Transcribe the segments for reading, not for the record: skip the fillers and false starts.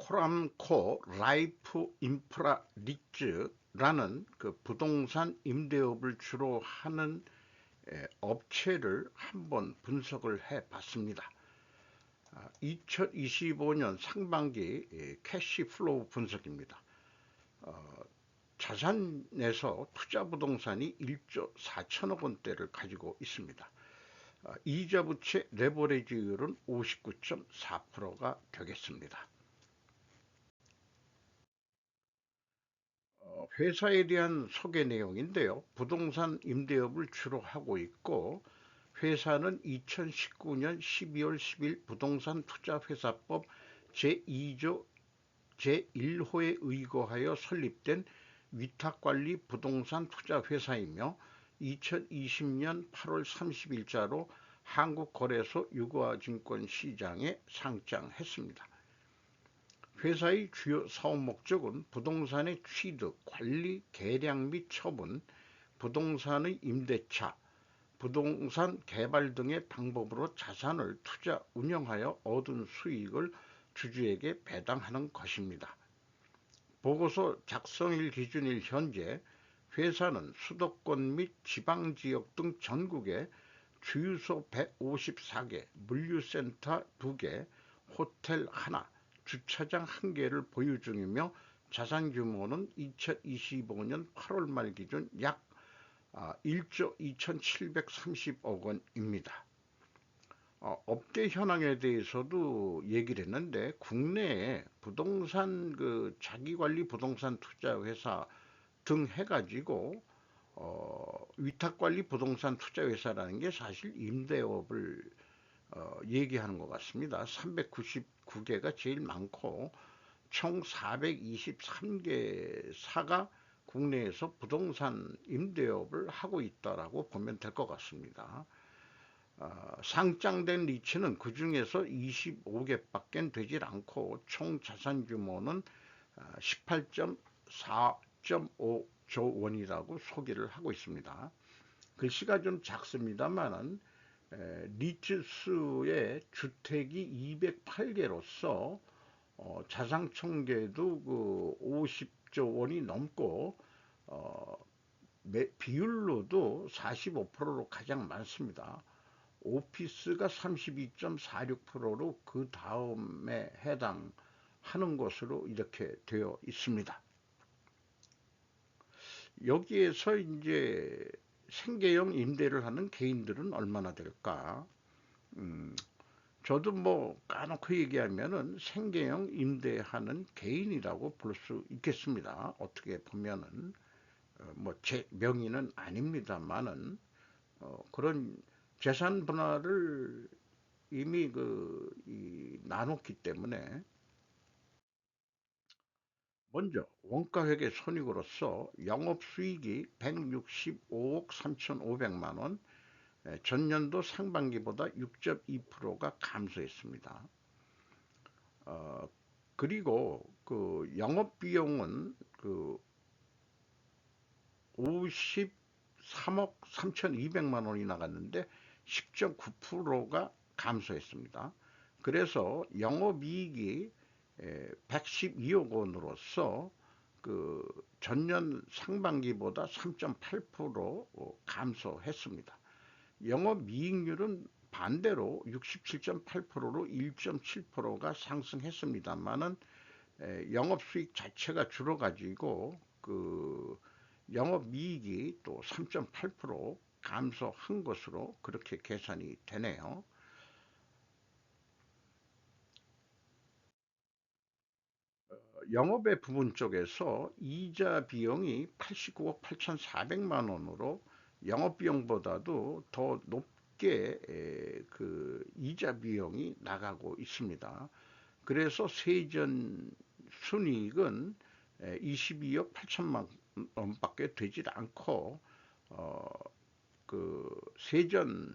호람코 라이프 인프라 리츠라는 그 부동산 임대업을 주로 하는 업체를 한번 분석을 해 봤습니다. 2025년 상반기 캐시 플로우 분석입니다. 자산에서 투자 부동산이 1조 4천억 원대를 가지고 있습니다. 이자 부채 레버리지율은 59.4%가 되겠습니다. 회사에 대한 소개 내용인데요. 부동산 임대업을 주로 하고 있고, 회사는 2019년 12월 10일 부동산 투자회사법 제2조 제1호에 의거하여 설립된 위탁관리 부동산 투자회사이며 2020년 8월 30일자로 한국거래소 유가증권 시장에 상장했습니다. 회사의 주요 사업 목적은 부동산의 취득, 관리, 계량 및 처분, 부동산의 임대차, 부동산 개발 등의 방법으로 자산을 투자, 운영하여 얻은 수익을 주주에게 배당하는 것입니다. 보고서 작성일 기준일 현재 회사는 수도권 및 지방지역 등 전국에 주유소 154개, 물류센터 2개, 호텔 1, 주차장 1개를 보유 중이며 자산 규모는 2025년 8월 말 기준 약 1조 2730억 원입니다. 업계 현황에 대해서도 얘기를 했는데 국내에 부동산 자기관리 부동산 투자 회사 등 해가지고 위탁관리 부동산 투자 회사라는 게 사실 임대업을 얘기하는 것 같습니다. 399개가 제일 많고 총 423개사가 국내에서 부동산 임대업을 하고 있다라고 보면 될 것 같습니다. 상장된 리츠는 그 중에서 25개밖에 되질 않고 총 자산 규모는 18.4.5조 원이라고 소개를 하고 있습니다. 글씨가 좀 작습니다만은 리츠수의 주택이 208개로서 자산 총계도 50조 원이 넘고 비율로도 45%로 가장 많습니다. 오피스가 32.46%로 그 다음에 해당하는 것으로 이렇게 되어 있습니다. 여기에서 이제 생계형 임대를 하는 개인들은 얼마나 될까? 저도 뭐 까놓고 얘기하면은 생계형 임대하는 개인이라고 볼 수 있겠습니다. 어떻게 보면은 뭐 제 명의는 아닙니다만은 그런 재산 분할을 이미 나눴기 때문에 먼저 원가회계 손익으로서 영업수익이 165억 3,500만 원, 전년도 상반기보다 6.2%가 감소했습니다. 그리고 그 영업비용은 53억 3,200만 원이 나갔는데 10.9%가 감소했습니다. 그래서 영업이익이 112억 원으로서 그 전년 상반기보다 3.8% 감소했습니다. 영업이익률은 반대로 67.8%로 1.7%가 상승했습니다만은 영업수익 자체가 줄어가지고 그 영업이익이 또 3.8% 감소한 것으로 그렇게 계산이 되네요. 영업의 부분 쪽에서 이자 비용이 89억 8,400만 원으로 영업비용보다도 더 높게 그 이자 비용이 나가고 있습니다. 그래서 세전 순이익은 22억 8천만 원밖에 되질 않고 그 세전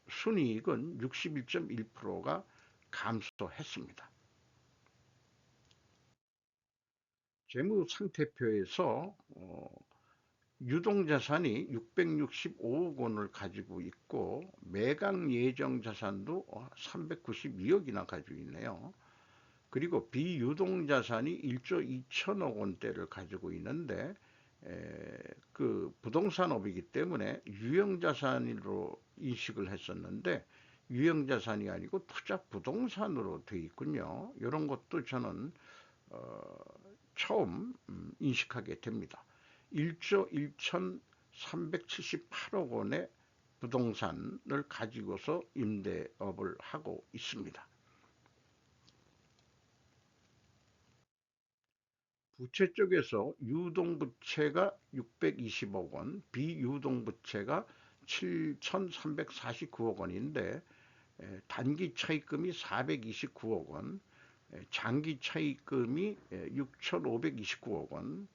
순이익은 61.1%가 감소했습니다. 재무상태표에서 유동자산이 665억 원을 가지고 있고 매각 예정 자산도 392억이나 가지고 있네요. 그리고 비유동자산이 1조 2천억 원대를 가지고 있는데 에, 그 부동산업이기 때문에 유형자산으로 인식을 했었는데 유형자산이 아니고 투자 부동산으로 되어 있군요. 이런 것도 저는 어, 처음 인식하게 됩니다. 1조 1,378억 원의 부동산을 가지고서 임대업을 하고 있습니다. 부채 쪽에서 유동부채가 620억 원, 비유동부채가 7,349억 원인데 단기 차입금이 429억 원, 장기 차입금이 6,529억 원,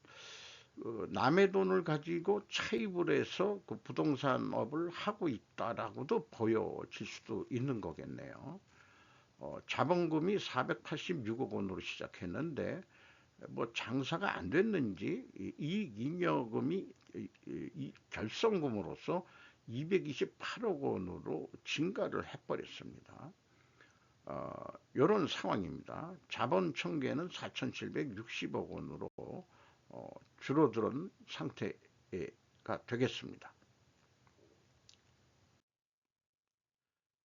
남의 돈을 가지고 차입을 해서 그 부동산업을 하고 있다라고도 보여질 수도 있는 거겠네요. 자본금이 486억 원으로 시작했는데 뭐 장사가 안 됐는지 이익잉여금이 결성금으로서 228억 원으로 증가를 해버렸습니다. 이런 상황입니다. 자본 총계는 4,760억 원으로 줄어든 상태가 되겠습니다.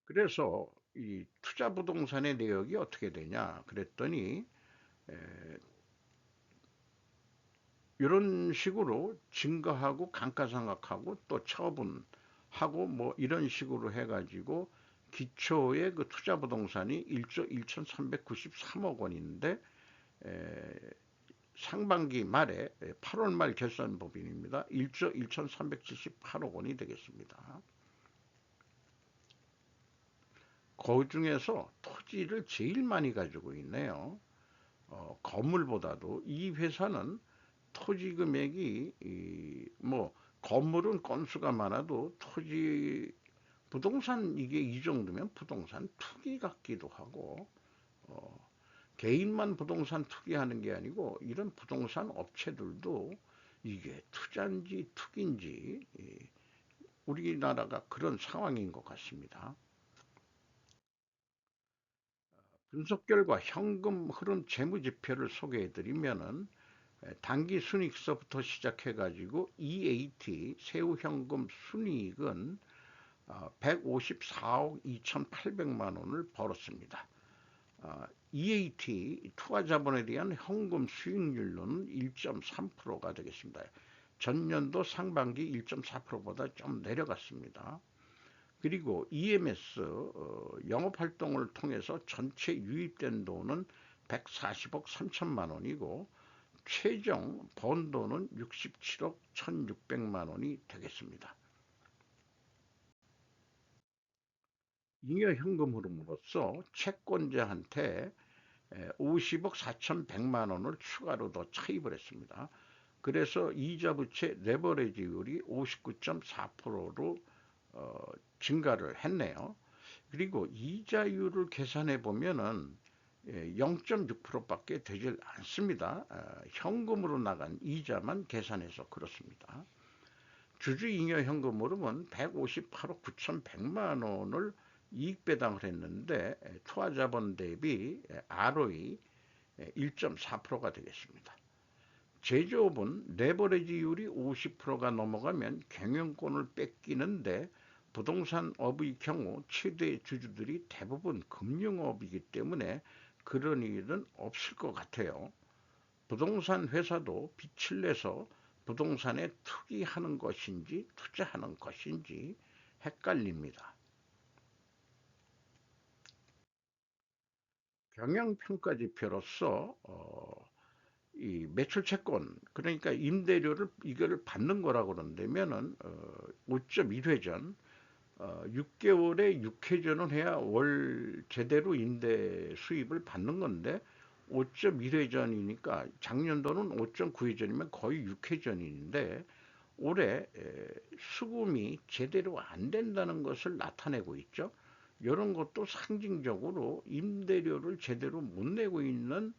그래서 이 투자 부동산의 내역이 어떻게 되냐 그랬더니 이런 식으로 증가하고 감가상각하고 또 처분하고 뭐 이런 식으로 해가지고 기초의 그 투자 부동산이 1조 1,393억 원인데 상반기 말에 8월 말 결산 법인입니다. 1조 1,378억 원이 되겠습니다. 그 중에서 토지를 제일 많이 가지고 있네요. 건물보다도 이 회사는 토지 금액이 뭐 건물은 건수가 많아도 토지 부동산 이게 이 정도면 부동산 투기 같기도 하고 개인만 부동산 투기하는 게 아니고 이런 부동산 업체들도 이게 투자인지 투기인지 우리나라가 그런 상황인 것 같습니다. 분석 결과 현금 흐름 재무지표를 소개해 드리면은 단기 순이익서부터 시작해가지고 EAT 세후현금 순이익은 154억 2,800만 원을 벌었습니다. EAT 투하자본에 대한 현금 수익률로는 1.3%가 되겠습니다. 전년도 상반기 1.4%보다 좀 내려갔습니다. 그리고 EMS 영업활동을 통해서 전체 유입된 돈은 140억 3천만 원이고 최종 번 돈은 67억 1,600만 원이 되겠습니다. 잉여 현금 흐름으로써 채권자한테 50억 4,100만 원을 추가로 더 차입을 했습니다. 그래서 이자 부채 레버리지율이 59.4%로 증가를 했네요. 그리고 이자율을 계산해 보면은 0.6%밖에 되질 않습니다. 현금으로 나간 이자만 계산해서 그렇습니다. 주주잉여 현금으로는 158억 9,100만 원을 이익 배당을 했는데 투하자본 대비 ROE 1.4%가 되겠습니다. 제조업은 레버리지율이 50%가 넘어가면 경영권을 뺏기는데 부동산업의 경우 최대 주주들이 대부분 금융업이기 때문에 그런 일은 없을 것 같아요. 부동산 회사도 빚을 내서 부동산에 투기하는 것인지 투자하는 것인지 헷갈립니다. 경영평가지표로서 이 매출채권 그러니까 임대료를 이거를 받는 거라고 그런다면은 5.1회전 6개월에 6회전을 해야 월 제대로 임대 수입을 받는 건데 5.1회전이니까 작년도는 5.9회전이면 거의 6회전인데 올해 수금이 제대로 안 된다는 것을 나타내고 있죠. 이런 것도 상징적으로 임대료를 제대로 못 내고 있는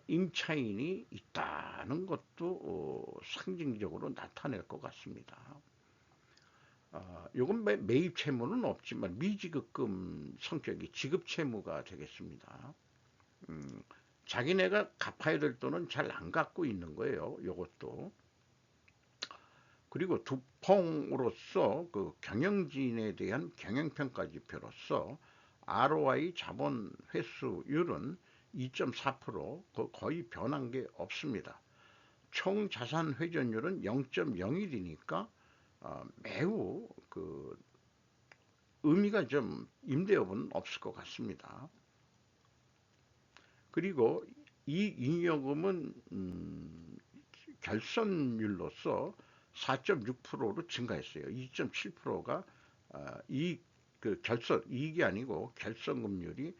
임차인이 있다는 것도 상징적으로 나타낼 것 같습니다. 이건 매입 채무는 없지만 미지급금 성격이 지급 채무가 되겠습니다. 자기네가 갚아야 될 돈은 잘 안 갚고 있는 거예요. 요것도. 그리고 두퐁으로서 그 경영진에 대한 경영평가 지표로서 ROI 자본 회수율은 2.4%, 거의 변한 게 없습니다. 총 자산 회전율은 0.01이니까 매우 그 의미가 좀 임대업은 없을 것 같습니다. 그리고 이 잉여금은 결손율로서 4.6%로 증가했어요. 2.7%가 그 결손 이익이 아니고 결손금률이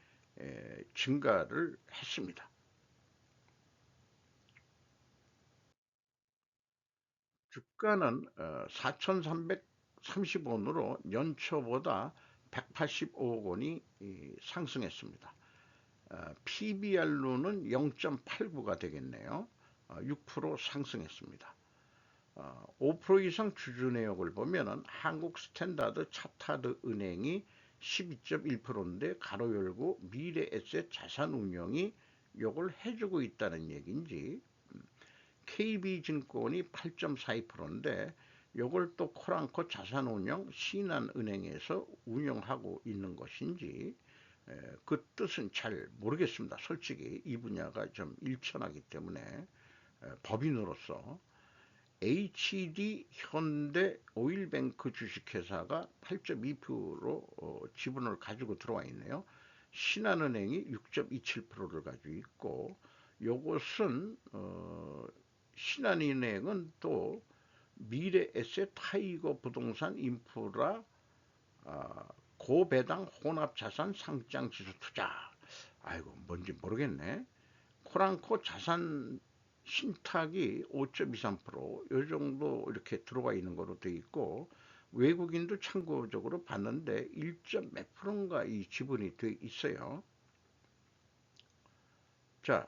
증가를 했습니다. 주가는 4,330원으로 연초보다 185억 원이 상승했습니다. PBR로는 0.89가 되겠네요. 6% 상승했습니다. 5% 이상 주주 내역을 보면은 한국 스탠다드 차타드 은행이 12.1%인데 가로 열고 미래에셋 자산운용이 요걸 해주고 있다는 얘기인지, KB증권이 8.42%인데 요걸 또 코랑코 자산운용 신한은행에서 운영하고 있는 것인지 그 뜻은 잘 모르겠습니다. 솔직히 이 분야가 좀 일천하기 때문에 법인으로서 HD 현대 오일뱅크 주식회사가 8.2% 지분을 가지고 들어와 있네요. 신한은행이 6.27%를 가지고 있고, 요것은 신한은행은 또 미래에셋 타이거 부동산 인프라 고배당 혼합자산 상장지수 투자. 아이고 뭔지 모르겠네. 코랑코 자산 신탁이 5.23%요 정도 이렇게 들어가 있는 거로 돼 있고, 외국인도 참고적으로 봤는데 1몇 프로인가 이 지분이 돼 있어요. 자,